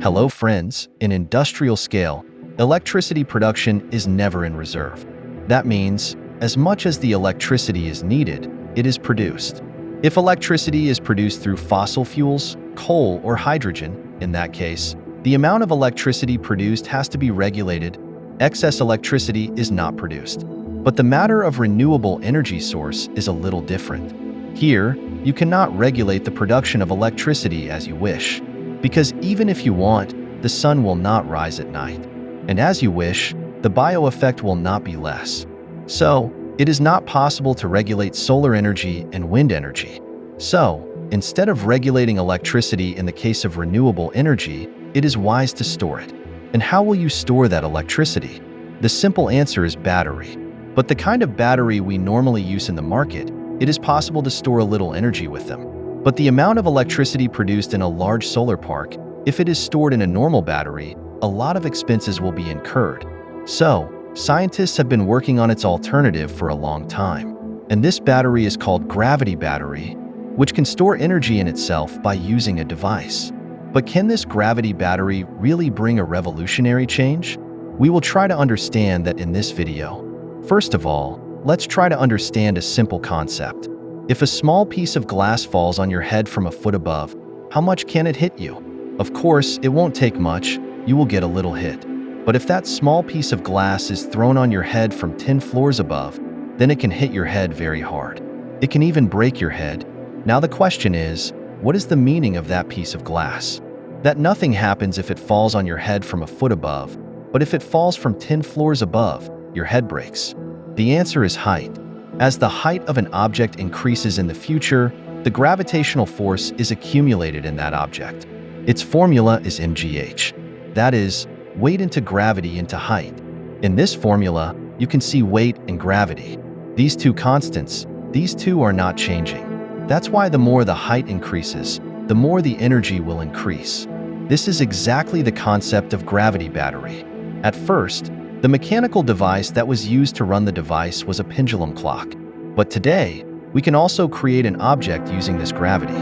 Hello friends, in industrial scale, electricity production is never in reserve. That means, as much as the electricity is needed, it is produced. If electricity is produced through fossil fuels, coal, or hydrogen, in that case, the amount of electricity produced has to be regulated. Excess electricity is not produced. But the matter of renewable energy source is a little different. Here, you cannot regulate the production of electricity as you wish, because even if you want, the sun will not rise at night. And as you wish, the bio effect will not be less. So, it is not possible to regulate solar energy and wind energy. So, instead of regulating electricity in the case of renewable energy, it is wise to store it. And how will you store that electricity? The simple answer is battery. But the kind of battery we normally use in the market, it is possible to store a little energy with them. But the amount of electricity produced in a large solar park, if it is stored in a normal battery, a lot of expenses will be incurred. So, scientists have been working on its alternative for a long time. And this battery is called gravity battery, which can store energy in itself by using a device. But can this gravity battery really bring a revolutionary change? We will try to understand that in this video. First of all, let's try to understand a simple concept. If a small piece of glass falls on your head from a foot above, how much can it hit you? Of course, it won't take much, you will get a little hit. But if that small piece of glass is thrown on your head from 10 floors above, then it can hit your head very hard. It can even break your head. Now the question is, what is the meaning of that piece of glass? That nothing happens if it falls on your head from a foot above, but if it falls from 10 floors above, your head breaks. The answer is height. As the height of an object increases in the future, the gravitational force is accumulated in that object. Its formula is mgh. That is, weight into gravity into height. In this formula, you can see weight and gravity. These two constants, these two are not changing. That's why the more the height increases, the more the energy will increase. This is exactly the concept of gravity battery. At first, the mechanical device that was used to run the device was a pendulum clock. But today, we can also create an object using this gravity.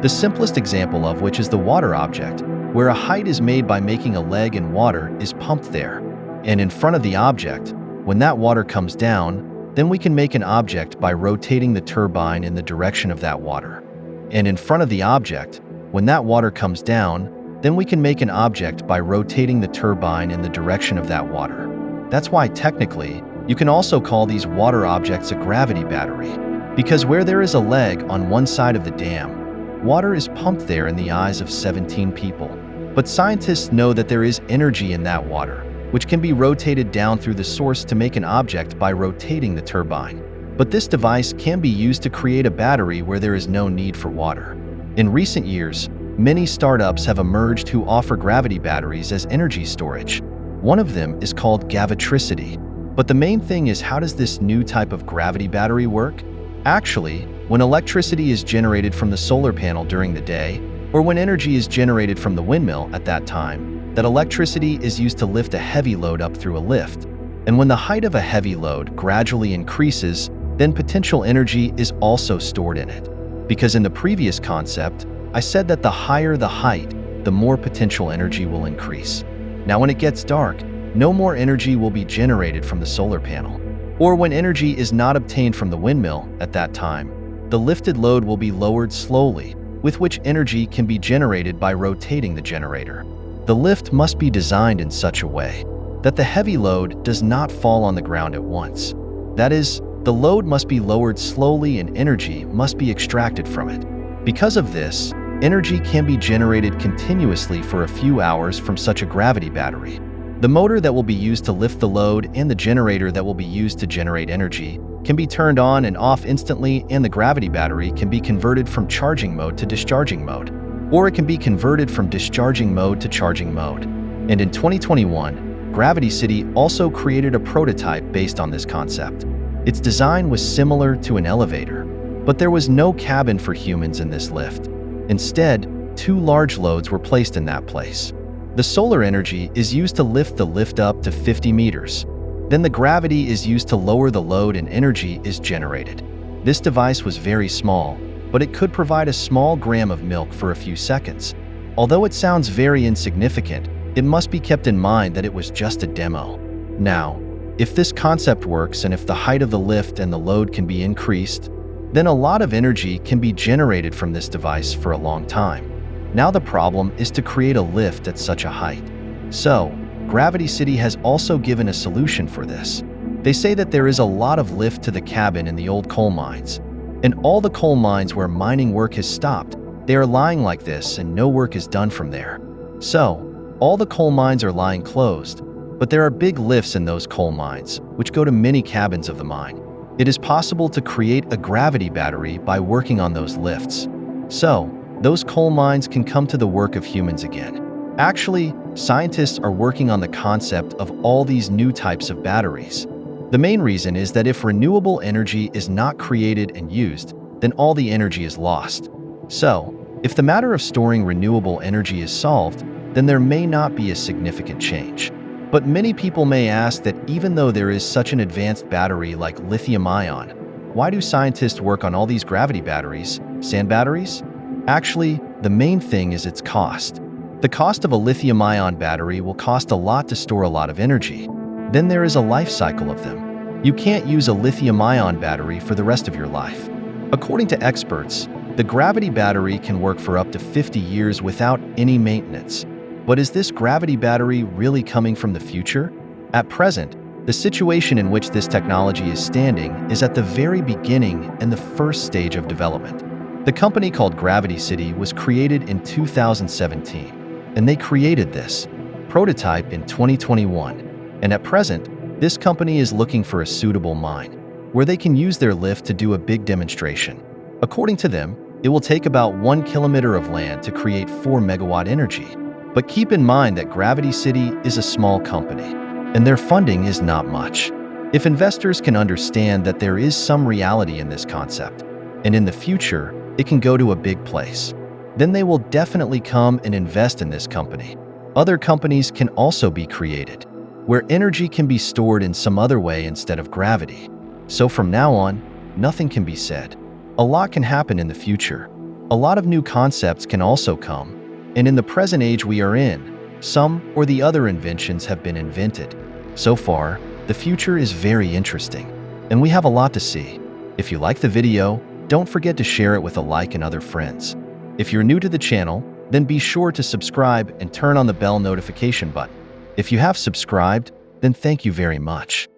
The simplest example of which is the water object, where a height is made by making a leg and water is pumped there. And in front of the object, when that water comes down, then we can make an object by rotating the turbine in the direction of that water. And in front of the object, when that water comes down, then we can make an object by rotating the turbine in the direction of that water. That's why technically, you can also call these water objects a gravity battery, because where there is a leg on one side of the dam, water is pumped there in the eyes of 17 people. But scientists know that there is energy in that water, which can be rotated down through the source to make an object by rotating the turbine. But this device can be used to create a battery where there is no need for water. In recent years, many startups have emerged who offer gravity batteries as energy storage. One of them is called Gavitricity. But the main thing is, how does this new type of gravity battery work? Actually, when electricity is generated from the solar panel during the day, or when energy is generated from the windmill at that time, that electricity is used to lift a heavy load up through a lift. And when the height of a heavy load gradually increases, then potential energy is also stored in it. Because in the previous concept, I said that the higher the height, the more potential energy will increase. Now when it gets dark, no more energy will be generated from the solar panel. Or when energy is not obtained from the windmill at that time, the lifted load will be lowered slowly, with which energy can be generated by rotating the generator. The lift must be designed in such a way that the heavy load does not fall on the ground at once. That is, the load must be lowered slowly and energy must be extracted from it. Because of this, energy can be generated continuously for a few hours from such a gravity battery. The motor that will be used to lift the load and the generator that will be used to generate energy can be turned on and off instantly, and the gravity battery can be converted from charging mode to discharging mode. Or it can be converted from discharging mode to charging mode. And in 2021, Gravity City also created a prototype based on this concept. Its design was similar to an elevator, but there was no cabin for humans in this lift. Instead, two large loads were placed in that place. The solar energy is used to lift the lift up to 50 meters. Then the gravity is used to lower the load and energy is generated. This device was very small, but it could provide a small gram of milk for a few seconds. Although it sounds very insignificant, it must be kept in mind that it was just a demo. Now, if this concept works and if the height of the lift and the load can be increased, then a lot of energy can be generated from this device for a long time. Now the problem is to create a lift at such a height. So, Gravity City has also given a solution for this. They say that there is a lot of lift to the cabin in the old coal mines. And all the coal mines where mining work has stopped, they are lying like this and no work is done from there. So, all the coal mines are lying closed, but there are big lifts in those coal mines, which go to many cabins of the mine. It is possible to create a gravity battery by working on those lifts. So, those coal mines can come to the work of humans again. Actually, scientists are working on the concept of all these new types of batteries. The main reason is that if renewable energy is not created and used, then all the energy is lost. So, if the matter of storing renewable energy is solved, then there may not be a significant change. But many people may ask that even though there is such an advanced battery like lithium-ion, why do scientists work on all these gravity batteries, sand batteries? Actually, the main thing is its cost. The cost of a lithium-ion battery will cost a lot to store a lot of energy. Then there is a life cycle of them. You can't use a lithium-ion battery for the rest of your life. According to experts, the gravity battery can work for up to 50 years without any maintenance. But is this gravity battery really coming from the future? At present, the situation in which this technology is standing is at the very beginning and the first stage of development. The company called Gravity City was created in 2017, and they created this prototype in 2021. And at present, this company is looking for a suitable mine, where they can use their lift to do a big demonstration. According to them, it will take about 1 kilometer of land to create 4 megawatt energy. But keep in mind that Gravity City is a small company, and their funding is not much. If investors can understand that there is some reality in this concept, and in the future, it can go to a big place, then they will definitely come and invest in this company. Other companies can also be created, where energy can be stored in some other way instead of gravity. So from now on, nothing can be said. A lot can happen in the future. A lot of new concepts can also come. And in the present age we are in, some or the other inventions have been invented. So far, the future is very interesting, and we have a lot to see. If you like the video, don't forget to share it with a like and other friends. If you're new to the channel, then be sure to subscribe and turn on the bell notification button. If you have subscribed, then thank you very much.